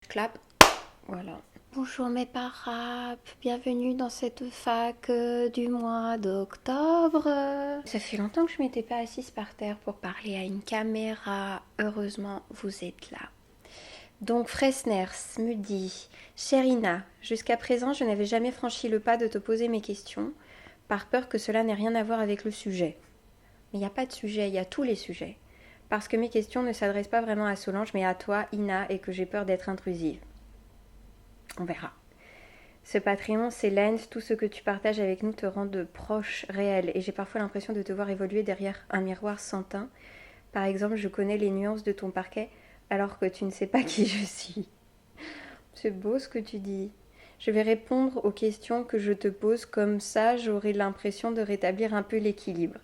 clap. Voilà. Bonjour mes parapes, bienvenue dans cette fac du mois d'octobre. Ça fait longtemps que je m'étais pas assise par terre pour parler à une caméra. Heureusement, vous êtes là. Donc Fresners me dit: Chérina, jusqu'à présent je n'avais jamais franchi le pas de te poser mes questions, par peur que cela n'ait rien à voir avec le sujet. Mais il n'y a pas de sujet, il y a tous les sujets. Parce que mes questions ne s'adressent pas vraiment à Solange, mais à toi, Ina, et que j'ai peur d'être intrusive. On verra. Ce Patreon, c'est lens, tout ce que tu partages avec nous te rend de proches réels, et j'ai parfois l'impression de te voir évoluer derrière un miroir sans teint. Par exemple, je connais les nuances de ton parquet, alors que tu ne sais pas qui je suis. C'est beau ce que tu dis. Je vais répondre aux questions que je te pose, comme ça j'aurai l'impression de rétablir un peu l'équilibre.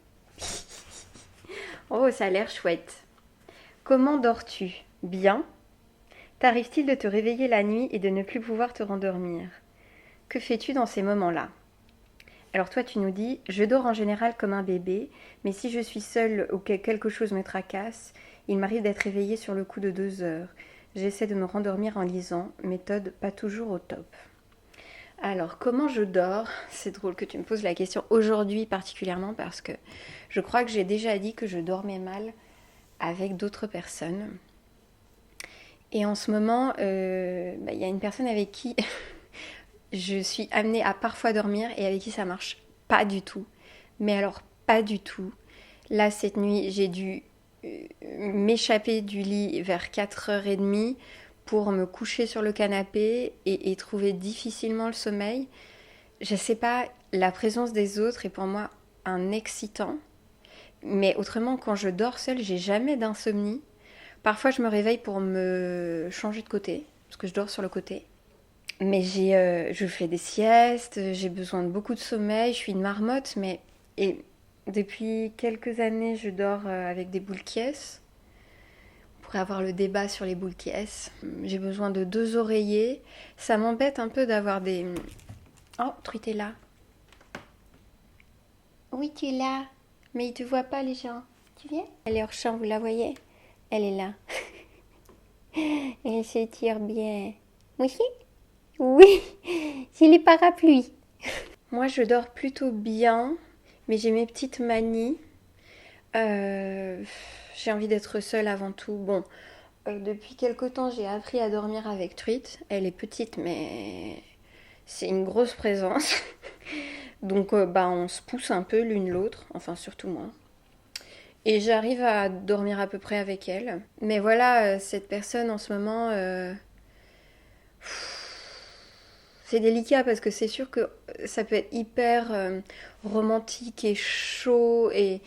Oh, ça a l'air chouette. Comment dors-tu? Bien. T'arrive-t-il de te réveiller la nuit et de ne plus pouvoir te rendormir? Que fais-tu dans ces moments-là? Alors toi tu nous dis: je dors en général comme un bébé, mais si je suis seule ou que quelque chose me tracasse, il m'arrive d'être réveillée sur le coup de 2 heures. J'essaie de me rendormir en lisant, méthode pas toujours au top. Alors, comment je dors? C'est drôle que tu me poses la question aujourd'hui particulièrement parce que je crois que j'ai déjà dit que je dormais mal avec d'autres personnes. Et en ce moment, y a une personne avec qui je suis amenée à parfois dormir et avec qui ça marche pas du tout. Mais alors, pas du tout. Là, cette nuit, j'ai dû m'échapper du lit vers 4h30 pour me coucher sur le canapé et trouver difficilement le sommeil. Je sais pas, la présence des autres est pour moi un excitant. Mais autrement, quand je dors seule, j'ai jamais d'insomnie. Parfois, je me réveille pour me changer de côté, parce que je dors sur le côté. Mais je fais des siestes, j'ai besoin de beaucoup de sommeil, je suis une marmotte, et depuis quelques années, je dors avec des boules quies. On pourrait avoir le débat sur les boules quies. J'ai besoin de 2 oreillers. Ça m'embête un peu d'avoir des... Oh, Truite est là. Oui, tu es là. Mais ils te voient pas, les gens. Tu viens? Elle est hors champ, vous la voyez? Elle est là. Elle s'étire bien. Oui? Oui, c'est les parapluies. Moi, je dors plutôt bien, mais j'ai mes petites manies. Euh, j'ai envie d'être seule avant tout. Bon, depuis quelque temps, j'ai appris à dormir avec Truite. Elle est petite, mais c'est une grosse présence. Donc, on se pousse un peu l'une l'autre, enfin surtout moi. Et j'arrive à dormir à peu près avec elle. Mais voilà, cette personne en ce moment, c'est délicat parce que c'est sûr que ça peut être hyper romantique et chaud et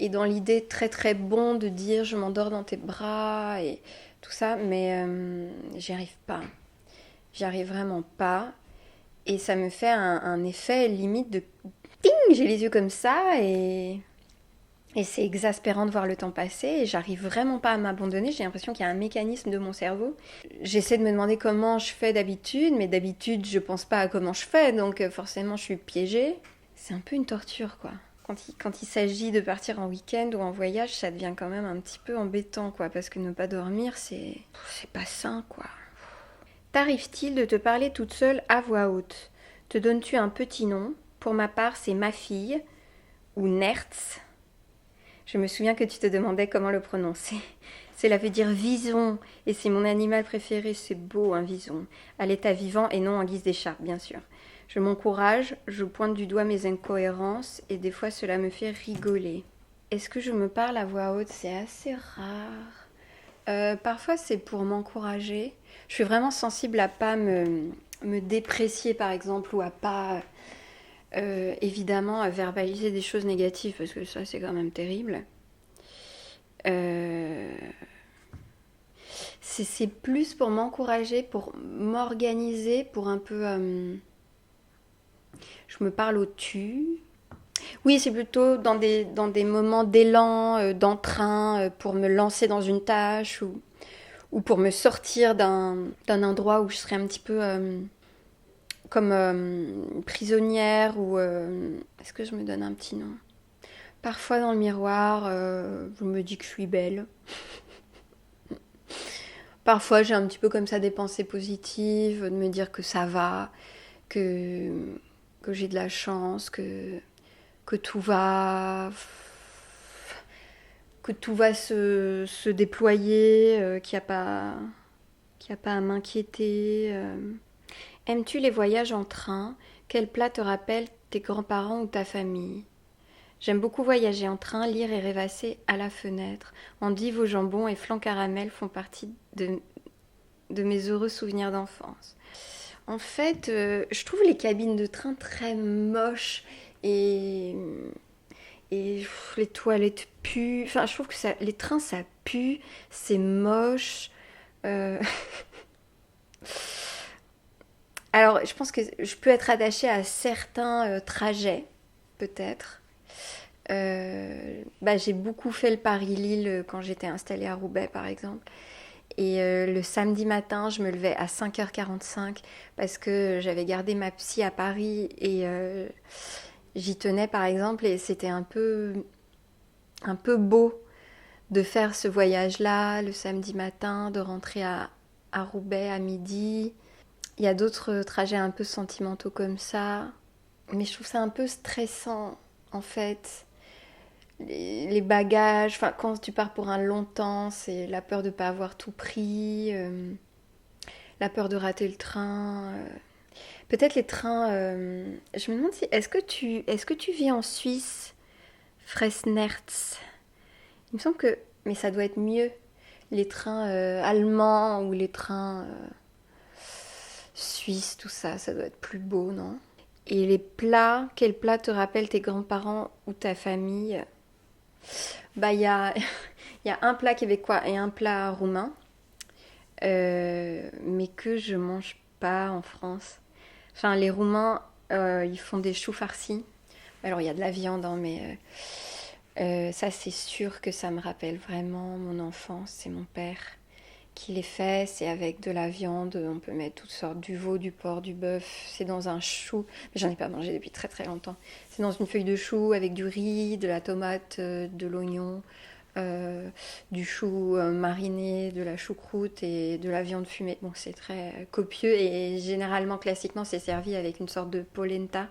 dans l'idée très très bon de dire je m'endors dans tes bras et tout ça, mais j'y arrive pas. J'y arrive vraiment pas. Et ça me fait un effet limite de ting, j'ai les yeux comme ça et c'est exaspérant de voir le temps passer et j'arrive vraiment pas à m'abandonner. J'ai l'impression qu'il y a un mécanisme de mon cerveau. J'essaie de me demander comment je fais d'habitude, mais d'habitude je pense pas à comment je fais, donc forcément je suis piégée. C'est un peu une torture quoi. Quand il s'agit de partir en week-end ou en voyage, ça devient quand même un petit peu embêtant quoi, parce que ne pas dormir c'est pas sain quoi. T'arrive-t-il de te parler toute seule à voix haute? Te donnes-tu un petit nom? Pour ma part, c'est ma fille ou Nertz. Je me souviens que tu te demandais comment le prononcer. Cela veut dire vison, et c'est mon animal préféré, c'est beau un vison, à l'état vivant et non en guise d'écharpe, bien sûr. Je m'encourage, je pointe du doigt mes incohérences, et des fois cela me fait rigoler. Est-ce que je me parle à voix haute? C'est assez rare. Parfois c'est pour m'encourager. Je suis vraiment sensible à pas me déprécier par exemple, ou à pas évidemment à verbaliser des choses négatives parce que ça c'est quand même terrible. Euh, c'est plus pour m'encourager, pour m'organiser, pour un peu... je me parle au tu. Oui, c'est plutôt dans des moments d'élan, d'entrain, pour me lancer dans une tâche ou pour me sortir d'un endroit où je serais un petit peu comme prisonnière ou... est-ce que je me donne un petit nom? Parfois dans le miroir, je me dis que je suis belle. Parfois, j'ai un petit peu comme ça des pensées positives, de me dire que ça va, que, que j'ai de la chance, que tout va, se déployer, qu'il n'y a pas à m'inquiéter. Aimes-tu les voyages en train? Quel plat te rappelle tes grands-parents ou ta famille? J'aime beaucoup voyager en train, lire et rêvasser à la fenêtre. Endives au jambon et flan caramel font partie de mes heureux souvenirs d'enfance. En fait, je trouve les cabines de train très moches et, les toilettes puent. Enfin, je trouve que les trains, ça pue, c'est moche. Euh, Alors, je pense que je peux être attachée à certains trajets, peut-être. J'ai beaucoup fait le Paris-Lille quand j'étais installée à Roubaix, par exemple. Et le samedi matin, je me levais à 5h45 parce que j'avais gardé ma psy à Paris et j'y tenais, par exemple. Et c'était un peu beau de faire ce voyage-là le samedi matin, de rentrer à Roubaix à midi. Il y a d'autres trajets un peu sentimentaux comme ça. Mais je trouve ça un peu stressant, en fait. Les bagages, enfin, quand tu pars pour un long temps, c'est la peur de ne pas avoir tout pris, la peur de rater le train. Peut-être les trains. Je me demande si. Est-ce que tu vis en Suisse, Fresnerz? Il me semble que. Mais ça doit être mieux. Les trains allemands ou les trains suisses, tout ça, ça doit être plus beau, non? Et les plats, quels plats te rappellent tes grands-parents ou ta famille? Il y a, y a un plat québécois et un plat roumain, mais que je mange pas en France. Enfin, les Roumains, ils font des choux farcis. Alors, il y a de la viande, hein, mais ça, c'est sûr que ça me rappelle vraiment mon enfance. C'est mon père qui les fait. C'est avec de la viande. On peut mettre toutes sortes, du veau, du porc, du bœuf. C'est dans un chou. Mais j'en ai pas mangé depuis très très longtemps. C'est dans une feuille de chou avec du riz, de la tomate, de l'oignon, du chou mariné, de la choucroute et de la viande fumée. Bon, c'est très copieux et généralement, classiquement, c'est servi avec une sorte de polenta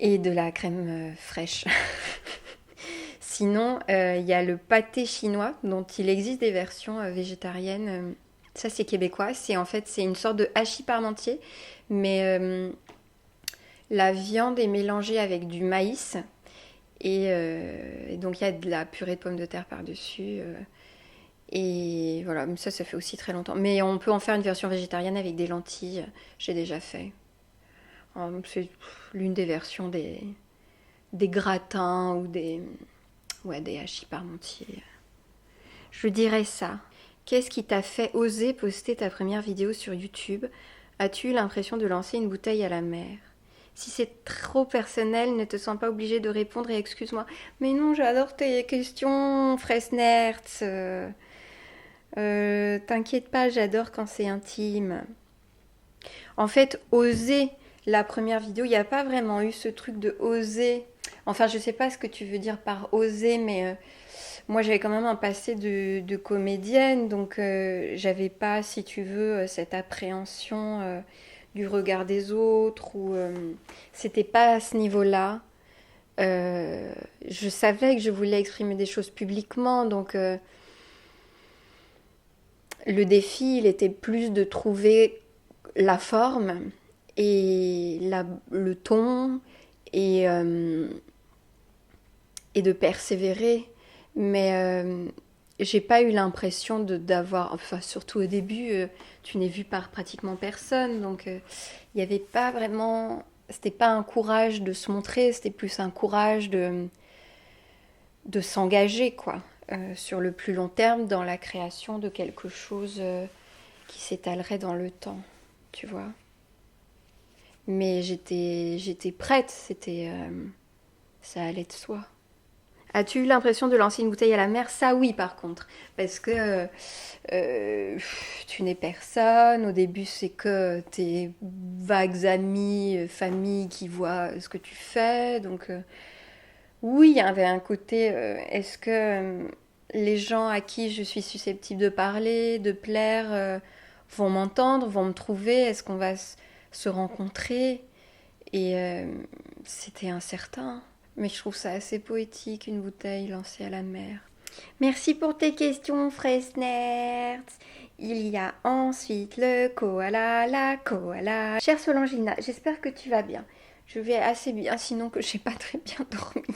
et de la crème fraîche. Sinon, il y a le pâté chinois, dont il existe des versions végétariennes. Ça, c'est québécois. C'est une sorte de hachis parmentier, mais la viande est mélangée avec du maïs. Et donc, il y a de la purée de pommes de terre par-dessus. Et voilà, ça fait aussi très longtemps. Mais on peut en faire une version végétarienne avec des lentilles. J'ai déjà fait. C'est l'une des versions des gratins ou des hachis parmentiers. Je dirais ça. Qu'est-ce qui t'a fait oser poster ta première vidéo sur YouTube? As-tu eu l'impression de lancer une bouteille à la mer? Si c'est trop personnel, ne te sens pas obligé de répondre et excuse-moi. Mais non, j'adore tes questions, Fresnertz. T'inquiète pas, j'adore quand c'est intime. En fait, oser la première vidéo, il n'y a pas vraiment eu ce truc de oser. Enfin, je sais pas ce que tu veux dire par oser, mais moi j'avais quand même un passé de comédienne, donc j'avais pas, si tu veux, cette appréhension du regard des autres, ou c'était pas à ce niveau-là. Je savais que je voulais exprimer des choses publiquement, donc le défi, il était plus de trouver la forme et le ton et, et de persévérer. Mais j'ai pas eu l'impression d'avoir, enfin surtout au début, tu n'es vu par pratiquement personne, donc il n'y avait pas vraiment, c'était pas un courage de se montrer, c'était plus un courage de s'engager, quoi, sur le plus long terme dans la création de quelque chose qui s'étalerait dans le temps, tu vois. Mais j'étais prête, ça allait de soi. As-tu eu l'impression de lancer une bouteille à la mer? Ça oui par contre, parce que tu n'es personne, au début c'est que tes vagues amis, famille qui voient ce que tu fais, donc oui il y avait un côté, est-ce que les gens à qui je suis susceptible de parler, de plaire, vont m'entendre, vont me trouver, est-ce qu'on va se rencontrer? Et c'était incertain. Mais je trouve ça assez poétique, une bouteille lancée à la mer. Merci pour tes questions, Fresnert. Il y a ensuite le koala, la koala. Chère Solangina, j'espère que tu vas bien. Je vais assez bien, sinon que j'ai pas très bien dormi.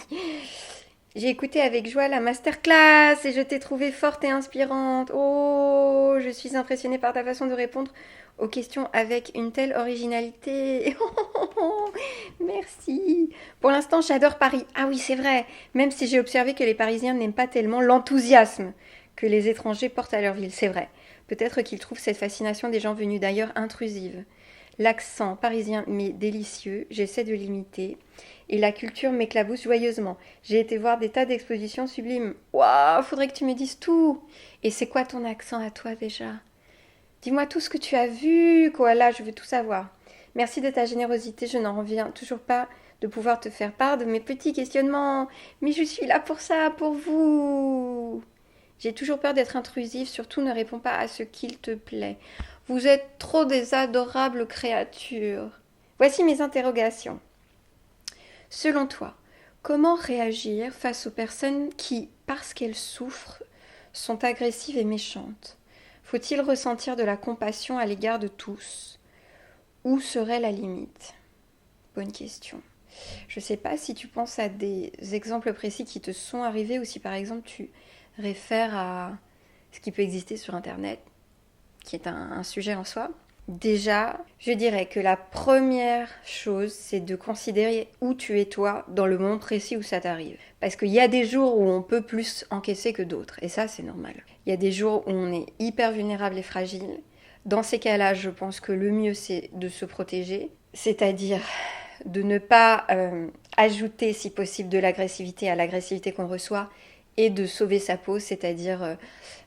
J'ai écouté avec joie la masterclass et je t'ai trouvée forte et inspirante. Oh, je suis impressionnée par ta façon de répondre aux questions avec une telle originalité. Merci. Pour l'instant, j'adore Paris. Ah oui, c'est vrai. Même si j'ai observé que les Parisiens n'aiment pas tellement l'enthousiasme que les étrangers portent à leur ville. C'est vrai. Peut-être qu'ils trouvent cette fascination des gens venus d'ailleurs intrusive. L'accent parisien m'est délicieux, j'essaie de l'imiter. Et la culture m'éclabousse joyeusement. J'ai été voir des tas d'expositions sublimes. Waouh, faudrait que tu me dises tout. Et c'est quoi ton accent à toi déjà? Dis-moi tout ce que tu as vu, Koala, je veux tout savoir. Merci de ta générosité, je n'en reviens toujours pas de pouvoir te faire part de mes petits questionnements. Mais je suis là pour ça, pour vous. J'ai toujours peur d'être intrusif, surtout ne réponds pas à ce qu'il te plaît. Vous êtes trop des adorables créatures. Voici mes interrogations. Selon toi, comment réagir face aux personnes qui, parce qu'elles souffrent, sont agressives et méchantes? Faut-il ressentir de la compassion à l'égard de tous? Où serait la limite? Bonne question. Je ne sais pas si tu penses à des exemples précis qui te sont arrivés ou si par exemple tu réfères à ce qui peut exister sur Internet, qui est un sujet en soi. Déjà, je dirais que la première chose, c'est de considérer où tu es toi dans le moment précis où ça t'arrive. Parce qu'il y a des jours où on peut plus encaisser que d'autres, et ça c'est normal. Il y a des jours où on est hyper vulnérable et fragile. Dans ces cas-là, je pense que le mieux c'est de se protéger, c'est-à-dire de ne pas ajouter si possible de l'agressivité à l'agressivité qu'on reçoit et de sauver sa peau, c'est-à-dire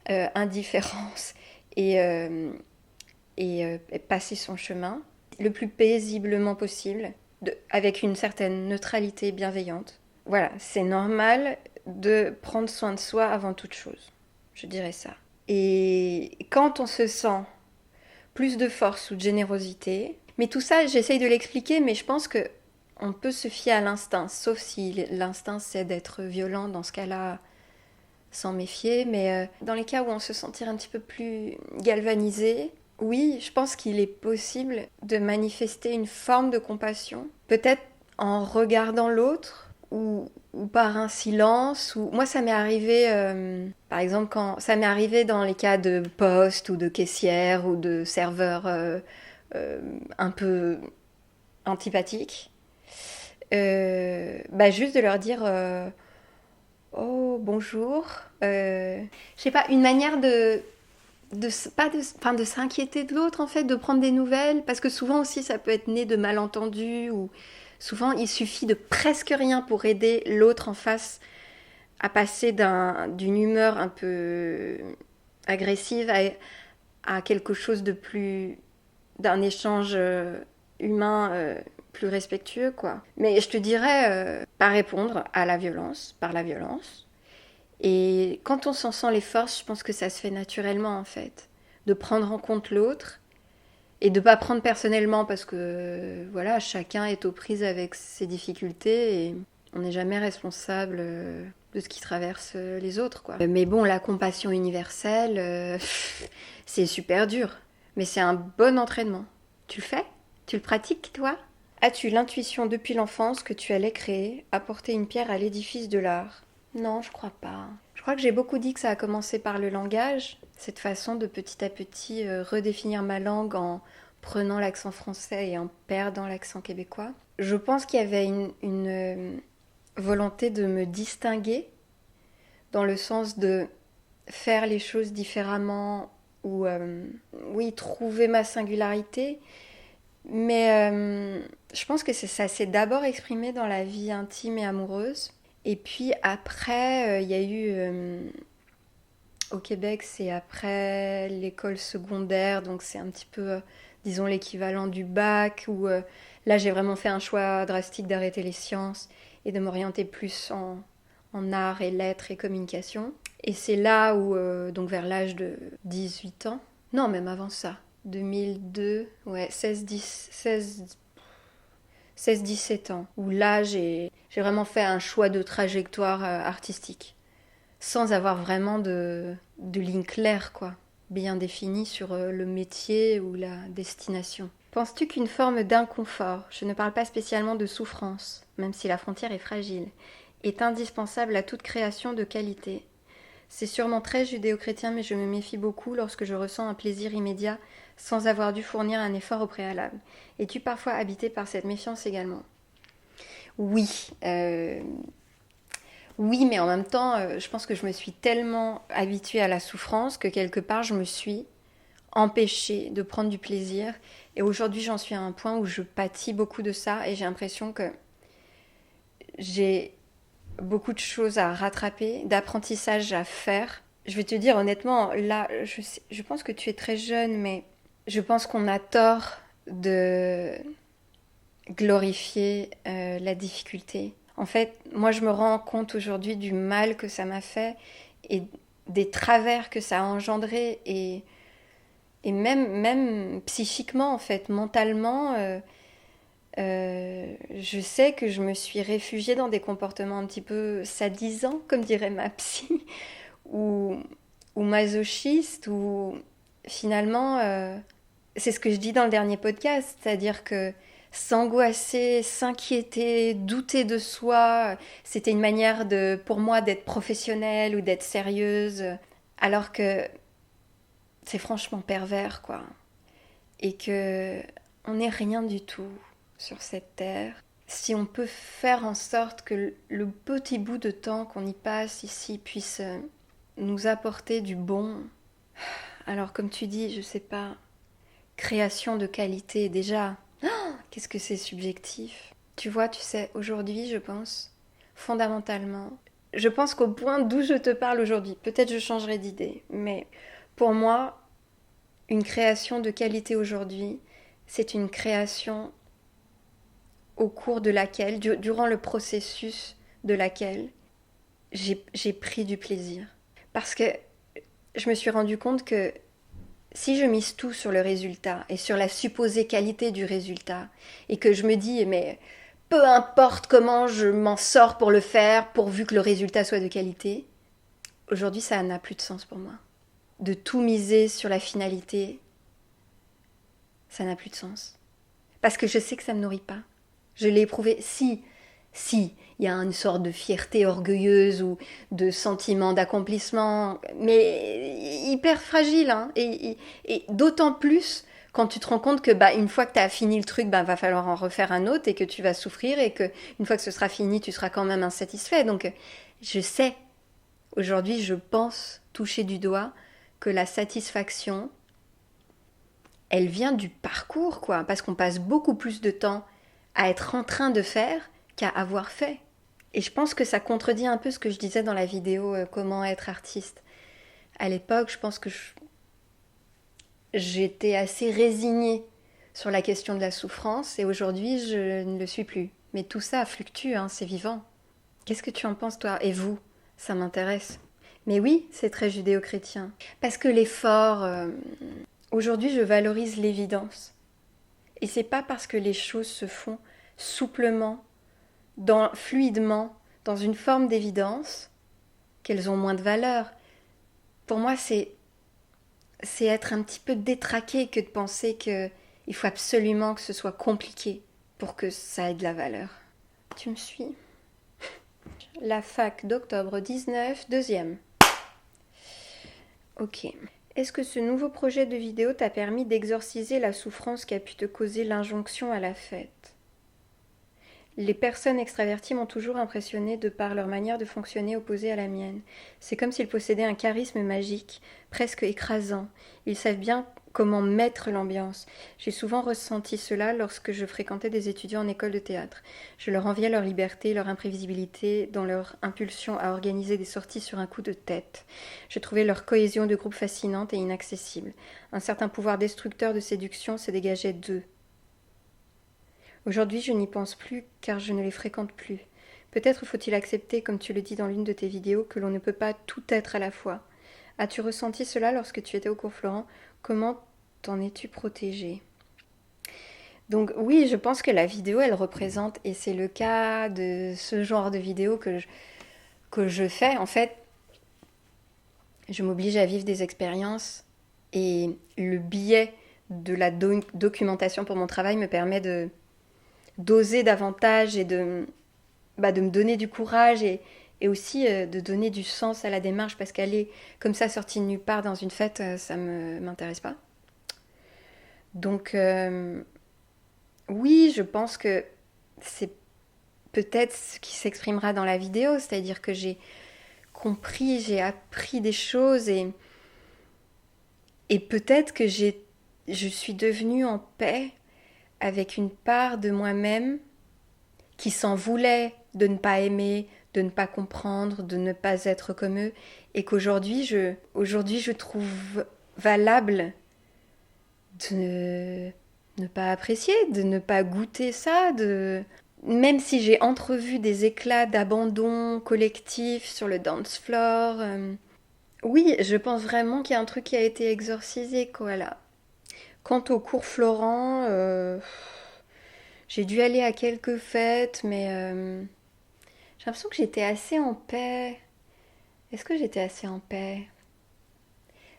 indifférence et passer son chemin le plus paisiblement possible, avec une certaine neutralité bienveillante. Voilà, c'est normal de prendre soin de soi avant toute chose. Je dirais ça. Et quand on se sent plus de force ou de générosité, mais tout ça, j'essaye de l'expliquer, mais je pense que on peut se fier à l'instinct, sauf si l'instinct c'est d'être violent, dans ce cas-là, s'en méfier. Mais dans les cas où on se sentirait un petit peu plus galvanisé, oui, je pense qu'il est possible de manifester une forme de compassion, peut-être en regardant l'autre ou par un silence. Ou... Moi, ça m'est arrivé, par exemple, quand ça m'est arrivé dans les cas de poste ou de caissière ou de serveur un peu antipathique. Juste de leur dire oh bonjour, je sais pas, une manière de s'inquiéter de l'autre en fait, de prendre des nouvelles, parce que souvent aussi ça peut être né de malentendus, ou souvent il suffit de presque rien pour aider l'autre en face à passer d'une humeur un peu agressive à quelque chose de plus, d'un échange humain plus respectueux, quoi. Mais je te dirais, pas répondre à la violence par la violence. Et quand on s'en sent les forces, je pense que ça se fait naturellement, en fait. De prendre en compte l'autre et de pas prendre personnellement, parce que, voilà, chacun est aux prises avec ses difficultés et on n'est jamais responsable de ce qui traverse les autres, quoi. Mais bon, la compassion universelle, c'est super dur. Mais c'est un bon entraînement. Tu le fais? Tu le pratiques, toi? As-tu l'intuition depuis l'enfance que tu allais créer, apporter une pierre à l'édifice de l'art? Non, je crois pas. Je crois que j'ai beaucoup dit que ça a commencé par le langage, cette façon de petit à petit redéfinir ma langue en prenant l'accent français et en perdant l'accent québécois. Je pense qu'il y avait une volonté de me distinguer, dans le sens de faire les choses différemment ou, oui, trouver ma singularité. Mais je pense que ça s'est d'abord exprimé dans la vie intime et amoureuse. Et puis après, il y a eu au Québec, c'est après l'école secondaire, donc c'est un petit peu, disons, l'équivalent du bac, où là j'ai vraiment fait un choix drastique d'arrêter les sciences et de m'orienter plus en art et lettres et communication. Et c'est là où, donc vers l'âge de 18 ans, non, même avant ça, 2002, ouais, 16-17 ans, où là j'ai vraiment fait un choix de trajectoire artistique, sans avoir vraiment de ligne claire, quoi, bien définie sur le métier ou la destination. Penses-tu qu'une forme d'inconfort, je ne parle pas spécialement de souffrance, même si la frontière est fragile, est indispensable à toute création de qualité? C'est sûrement très judéo-chrétien, mais je me méfie beaucoup lorsque je ressens un plaisir immédiat sans avoir dû fournir un effort au préalable. Es-tu parfois habité par cette méfiance également? Oui, oui, mais en même temps, je pense que je me suis tellement habituée à la souffrance que quelque part, je me suis empêchée de prendre du plaisir. Et aujourd'hui, j'en suis à un point où je pâtis beaucoup de ça et j'ai l'impression que j'ai beaucoup de choses à rattraper, d'apprentissage à faire. Je vais te dire honnêtement, là, je pense que tu es très jeune, mais je pense qu'on a tort de glorifier la difficulté. En fait, moi, je me rends compte aujourd'hui du mal que ça m'a fait et des travers que ça a engendré et même psychiquement, en fait, mentalement, je sais que je me suis réfugiée dans des comportements un petit peu sadisants, comme dirait ma psy, ou, ou masochistes, ou finalement, c'est ce que je dis dans le dernier podcast, c'est-à-dire que s'angoisser, s'inquiéter, douter de soi, c'était une manière pour moi d'être professionnelle ou d'être sérieuse, alors que c'est franchement pervers, quoi. Et que on n'est rien du tout sur cette terre. Si on peut faire en sorte que le petit bout de temps qu'on y passe ici puisse nous apporter du bon, alors comme tu dis, je sais pas, création de qualité déjà, qu'est-ce que c'est subjectif. Tu vois, tu sais, aujourd'hui je pense, fondamentalement, je pense qu'au point d'où je te parle aujourd'hui, peut-être je changerai d'idée, mais pour moi, une création de qualité aujourd'hui, c'est une création au cours de laquelle, durant le processus de laquelle, j'ai pris du plaisir. Parce que je me suis rendu compte que si je mise tout sur le résultat et sur la supposée qualité du résultat, et que je me dis, mais peu importe comment je m'en sors pour le faire, pourvu que le résultat soit de qualité, aujourd'hui ça n'a plus de sens pour moi. De tout miser sur la finalité, ça n'a plus de sens. Parce que je sais que ça ne me nourrit pas. Je l'ai éprouvé. Si, il y a une sorte de fierté orgueilleuse ou de sentiment d'accomplissement, mais hyper fragile. Hein, et d'autant plus quand tu te rends compte que une fois que tu as fini le truc, va falloir en refaire un autre et que tu vas souffrir et que une fois que ce sera fini, tu seras quand même insatisfait. Donc je sais, aujourd'hui, je pense toucher du doigt que la satisfaction, elle vient du parcours, quoi, parce qu'on passe beaucoup plus de temps à être en train de faire qu'à avoir fait. Et je pense que ça contredit un peu ce que je disais dans la vidéo Comment être artiste. À l'époque, je pense que j'étais assez résignée sur la question de la souffrance et aujourd'hui, je ne le suis plus. Mais tout ça fluctue, hein, c'est vivant. Qu'est-ce que tu en penses, toi? Et vous? Ça m'intéresse. Mais oui, c'est très judéo-chrétien. Parce que l'effort... Aujourd'hui, je valorise l'évidence. Et c'est pas parce que les choses se font souplement, fluidement, dans une forme d'évidence, qu'elles ont moins de valeur. Pour moi, c'est être un petit peu détraqué que de penser qu'il faut absolument que ce soit compliqué pour que ça ait de la valeur. Tu me suis? La fac d'octobre 19, deuxième. Ok. Est-ce que ce nouveau projet de vidéo t'a permis d'exorciser la souffrance qu'a pu te causer l'injonction à la fête? Les personnes extraverties m'ont toujours impressionnée de par leur manière de fonctionner opposée à la mienne. C'est comme s'ils possédaient un charisme magique, presque écrasant. Ils savent bien comment mettre l'ambiance. J'ai souvent ressenti cela lorsque je fréquentais des étudiants en école de théâtre. Je leur enviais leur liberté, leur imprévisibilité, dans leur impulsion à organiser des sorties sur un coup de tête. Je trouvais leur cohésion de groupe fascinante et inaccessible. Un certain pouvoir destructeur de séduction se dégageait d'eux. Aujourd'hui, je n'y pense plus car je ne les fréquente plus. Peut-être faut-il accepter, comme tu le dis dans l'une de tes vidéos, que l'on ne peut pas tout être à la fois. As-tu ressenti cela lorsque tu étais au cours Florent? Comment t'en es-tu protégée? Donc oui, je pense que la vidéo, elle représente, et c'est le cas de ce genre de vidéo que je fais, en fait, je m'oblige à vivre des expériences et le biais de la documentation pour mon travail me permet d'oser davantage et de me donner du courage et aussi de donner du sens à la démarche parce qu'elle est comme ça sortie de nulle part dans une fête, ça ne m'intéresse pas. Donc oui, je pense que c'est peut-être ce qui s'exprimera dans la vidéo, c'est-à-dire que j'ai compris, j'ai appris des choses et peut-être que je suis devenue en paix avec une part de moi-même qui s'en voulait de ne pas aimer, de ne pas comprendre, de ne pas être comme eux, et qu'aujourd'hui je trouve valable de ne pas apprécier, de ne pas goûter ça, même si j'ai entrevu des éclats d'abandon collectif sur le dance floor. Oui, je pense vraiment qu'il y a un truc qui a été exorcisé, quoi, là. Quant au cours Florent, j'ai dû aller à quelques fêtes, mais j'ai l'impression que j'étais assez en paix. Est-ce que j'étais assez en paix?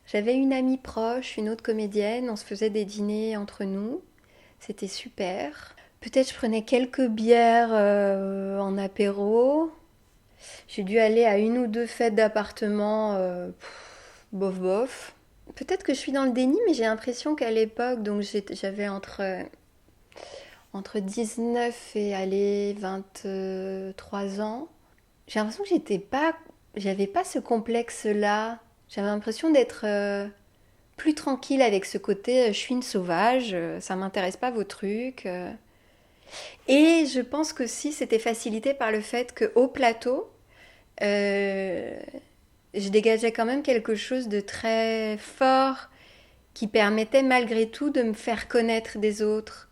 J'avais une amie proche, une autre comédienne, on se faisait des dîners entre nous. C'était super. Peut-être je prenais quelques bières en apéro. J'ai dû aller à une ou deux fêtes d'appartement, bof bof. Peut-être que je suis dans le déni, mais j'ai l'impression qu'à l'époque, donc j'avais entre 19 et allez, 23 ans, j'ai l'impression que j'avais pas ce complexe-là. J'avais l'impression d'être plus tranquille avec ce côté, je suis une sauvage, ça m'intéresse pas vos trucs. Et je pense que si c'était facilité par le fait qu'au plateau, euh, je dégageais quand même quelque chose de très fort qui permettait malgré tout de me faire connaître des autres.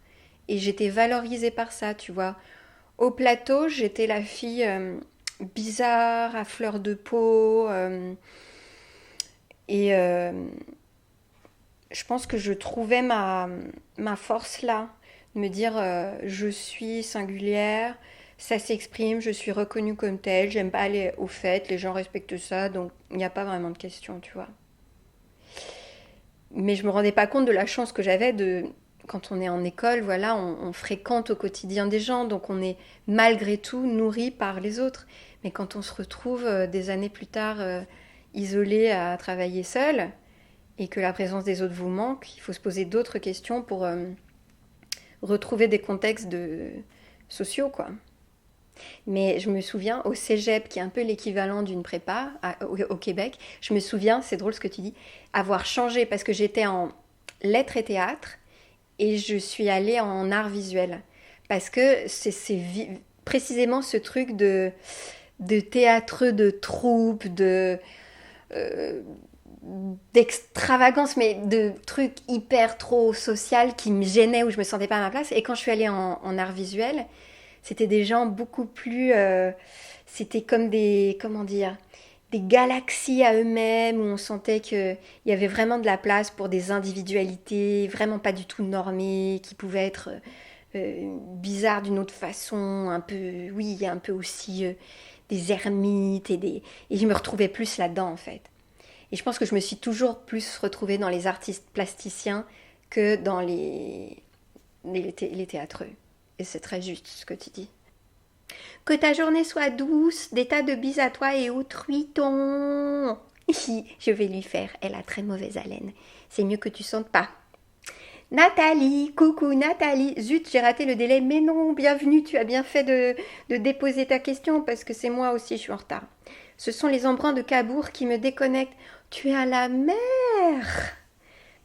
Et j'étais valorisée par ça, tu vois. Au plateau, j'étais la fille bizarre, à fleur de peau. Et je pense que je trouvais ma force là. De me dire, je suis singulière, ça s'exprime, je suis reconnue comme telle, j'aime pas aller aux fêtes, les gens respectent ça, donc il n'y a pas vraiment de question, tu vois. Mais je me rendais pas compte de la chance que j'avais de quand on est en école, voilà, on fréquente au quotidien des gens, donc on est malgré tout nourri par les autres. Mais quand on se retrouve des années plus tard isolé à travailler seul et que la présence des autres vous manque, il faut se poser d'autres questions pour retrouver des contextes sociaux, quoi. Mais je me souviens, au cégep, qui est un peu l'équivalent d'une prépa au Québec, je me souviens, c'est drôle ce que tu dis, avoir changé parce que j'étais en lettres et théâtre et je suis allée en art visuel. Parce que c'est précisément ce truc de théâtre, de troupe, euh, d'extravagance, mais de trucs hyper trop social qui me gênaient, où je me sentais pas à ma place. Et quand je suis allée en art visuel, c'était des gens beaucoup plus... c'était comme des... Comment dire? Des galaxies à eux-mêmes, où on sentait qu'il y avait vraiment de la place pour des individualités vraiment pas du tout normées, qui pouvaient être bizarres d'une autre façon, un peu... Oui, un peu aussi des ermites et je me retrouvais plus là-dedans, en fait. Et je pense que je me suis toujours plus retrouvée dans les artistes plasticiens que dans les théâtreux. Et c'est très juste ce que tu dis. Que ta journée soit douce, des tas de bises à toi et au truiton. Je vais lui faire, elle a très mauvaise haleine. C'est mieux que tu sentes pas. Nathalie, coucou Nathalie. Zut, j'ai raté le délai, mais non, bienvenue, tu as bien fait de déposer ta question parce que c'est moi aussi, je suis en retard. Ce sont les embruns de Cabourg qui me déconnectent. Tu es à la mer.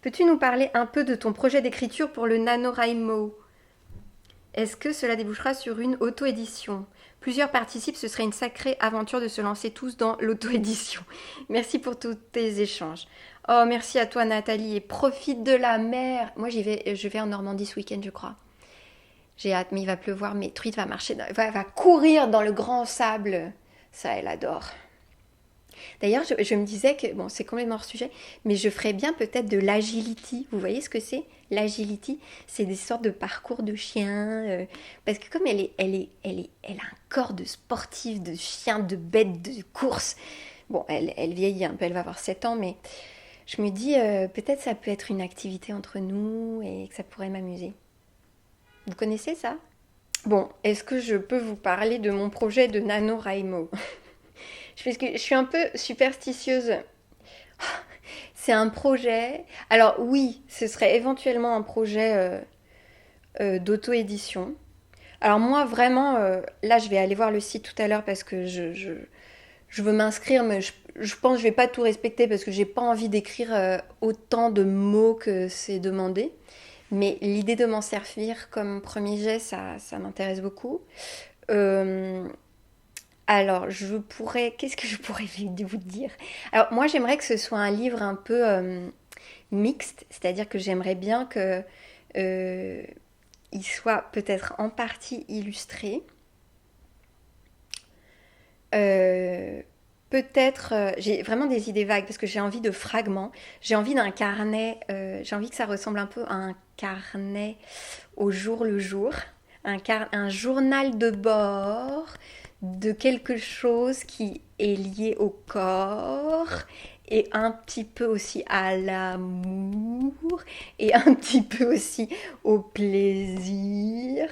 Peux-tu nous parler un peu de ton projet d'écriture pour le NaNoWriMo? Est-ce que cela débouchera sur une auto-édition? Plusieurs participent, ce serait une sacrée aventure de se lancer tous dans l'auto-édition. Merci pour tous tes échanges. Oh, merci à toi Nathalie et profite de la mer. Moi je vais en Normandie ce week-end je crois. J'ai hâte, mais il va pleuvoir, mais Truite va marcher, va courir dans le grand sable. Ça, elle adore. D'ailleurs, je me disais que, bon, c'est complètement hors sujet, mais je ferais bien peut-être de l'agility. Vous voyez ce que c'est? L'agility, c'est des sortes de parcours de chiens. Parce que comme elle a un corps de sportive, de chien, de bête, de course. Bon, elle vieillit un peu, elle va avoir 7 ans, mais je me dis, peut-être ça peut être une activité entre nous et que ça pourrait m'amuser. Vous connaissez ça? Bon, est-ce que je peux vous parler de mon projet de NaNoWriMo? Parce que je suis un peu superstitieuse. C'est un projet. Alors oui, ce serait éventuellement un projet d'auto-édition. Alors moi, vraiment, là, je vais aller voir le site tout à l'heure parce que je veux m'inscrire, mais je pense que je vais pas tout respecter parce que j'ai pas envie d'écrire autant de mots que c'est demandé. Mais l'idée de m'en servir comme premier jet, ça m'intéresse beaucoup. Euh, alors, qu'est-ce que je pourrais vous dire? Alors, moi, j'aimerais que ce soit un livre un peu mixte, c'est-à-dire que j'aimerais bien que il soit peut-être en partie illustré. Euh, Peut-être, j'ai vraiment des idées vagues parce que j'ai envie de fragments. J'ai envie d'un carnet, j'ai envie que ça ressemble un peu à un carnet au jour le jour, un journal de bord de quelque chose qui est lié au corps et un petit peu aussi à l'amour et un petit peu aussi au plaisir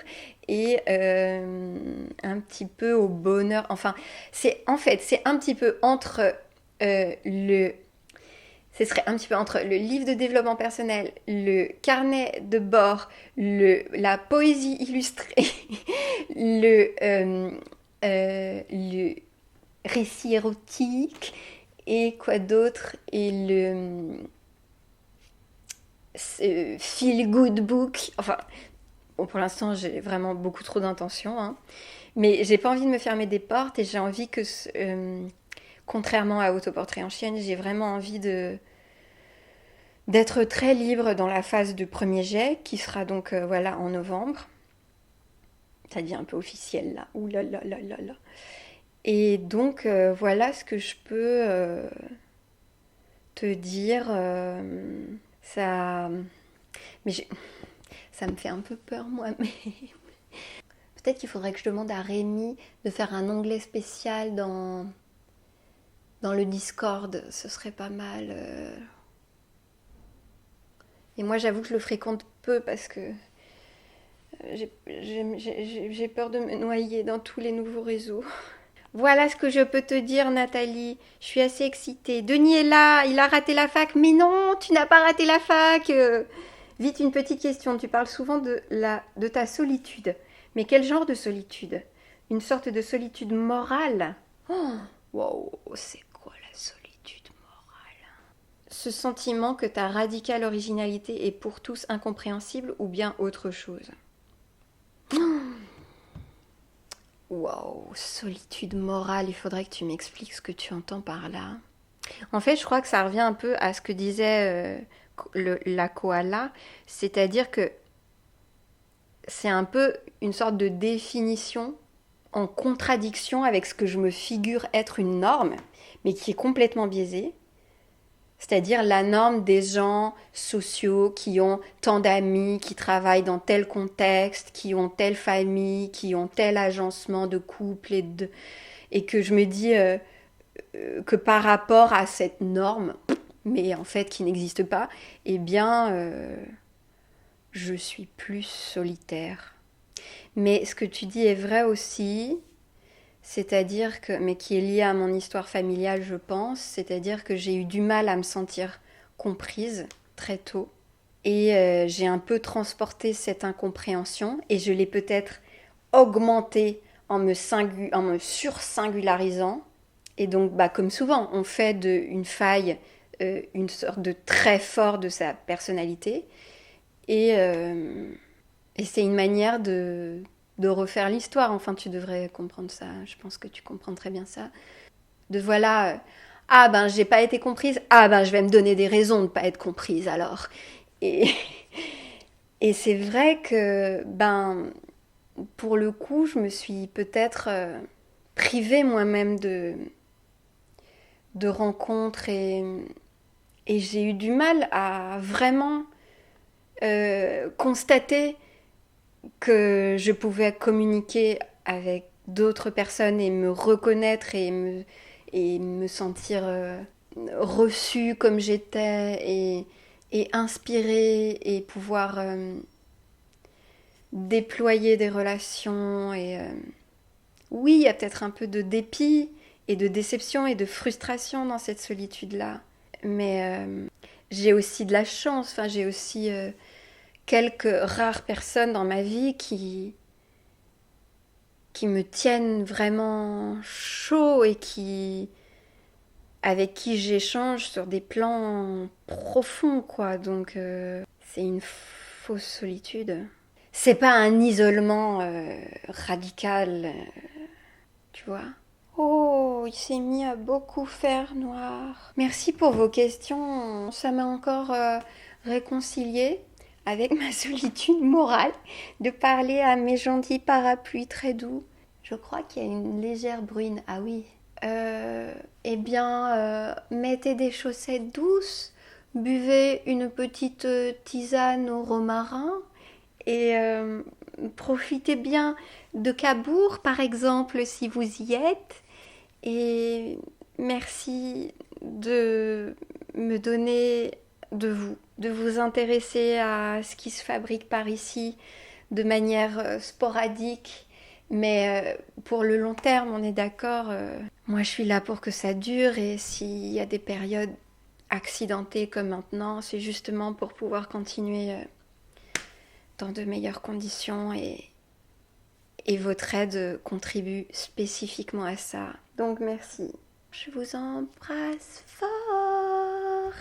et un petit peu au bonheur. Enfin, c'est un petit peu entre le ce serait un petit peu entre le livre de développement personnel, le carnet de bord, la poésie illustrée, le récit érotique et quoi d'autre et le feel good book. Enfin, bon, pour l'instant, j'ai vraiment beaucoup trop d'intentions, hein. Mais j'ai pas envie de me fermer des portes et j'ai envie que, contrairement à Autoportrait en chienne, j'ai vraiment envie d'être très libre dans la phase de premier jet qui sera donc voilà en novembre. Ça devient un peu officiel là. Ouh là là là là là. Et donc voilà ce que je peux te dire. Ça, mais ça me fait un peu peur moi. Mais peut-être qu'il faudrait que je demande à Rémi de faire un onglet spécial dans le Discord. Ce serait pas mal. Et moi j'avoue que je le fréquente peu parce que j'ai peur de me noyer dans tous les nouveaux réseaux. Voilà ce que je peux te dire, Nathalie. Je suis assez excitée. Denis est là, il a raté la fac. Mais non, tu n'as pas raté la fac. Vite, une petite question. Tu parles souvent de ta solitude. Mais quel genre de solitude? Une sorte de solitude morale? Oh, wow, c'est quoi la solitude morale? Ce sentiment que ta radicale originalité est pour tous incompréhensible ou bien autre chose? Wow, solitude morale, il faudrait que tu m'expliques ce que tu entends par là. En fait, je crois que ça revient un peu à ce que disait la koala, c'est-à-dire que c'est un peu une sorte de définition en contradiction avec ce que je me figure être une norme, mais qui est complètement biaisée. C'est-à-dire la norme des gens sociaux qui ont tant d'amis, qui travaillent dans tel contexte, qui ont telle famille, qui ont tel agencement de couple et que je me dis que par rapport à cette norme, mais en fait qui n'existe pas, eh bien je suis plus solitaire. Mais ce que tu dis est vrai aussi, c'est-à-dire que, mais qui est lié à mon histoire familiale, je pense, c'est-à-dire que j'ai eu du mal à me sentir comprise très tôt. Et j'ai un peu transporté cette incompréhension et je l'ai peut-être augmentée en me sursingularisant. Et donc, bah, comme souvent, on fait d'une faille une sorte de trait fort de sa personnalité. Et c'est une manière de refaire l'histoire. Enfin, tu devrais comprendre ça. Je pense que tu comprends très bien ça. De voilà, ah ben j'ai pas été comprise. Ah ben je vais me donner des raisons de pas être comprise alors. Et, et c'est vrai que ben pour le coup, je me suis peut-être privée moi-même de rencontres et j'ai eu du mal à vraiment constater que je pouvais communiquer avec d'autres personnes et me reconnaître et me sentir reçue comme j'étais et inspirée et pouvoir déployer des relations oui, il y a peut-être un peu de dépit et de déception et de frustration dans cette solitude-là. Mais j'ai aussi de la chance, enfin j'ai aussi quelques rares personnes dans ma vie qui me tiennent vraiment chaud et avec qui j'échange sur des plans profonds, quoi. Donc c'est une fausse solitude. C'est pas un isolement radical, tu vois. Oh, il s'est mis à beaucoup faire noir. Merci pour vos questions. Ça m'a encore réconciliée avec ma solitude morale de parler à mes gentils parapluies très doux. Je crois qu'il y a une légère bruine. Ah oui. Eh bien, mettez des chaussettes douces, buvez une petite tisane au romarin et profitez bien de Cabourg, par exemple, si vous y êtes. Et merci de me donner de vous intéresser à ce qui se fabrique par ici de manière sporadique. Mais pour le long terme, on est d'accord. Moi, je suis là pour que ça dure et s'il y a des périodes accidentées comme maintenant, c'est justement pour pouvoir continuer dans de meilleures conditions et votre aide contribue spécifiquement à ça. Donc merci. Je vous embrasse fort.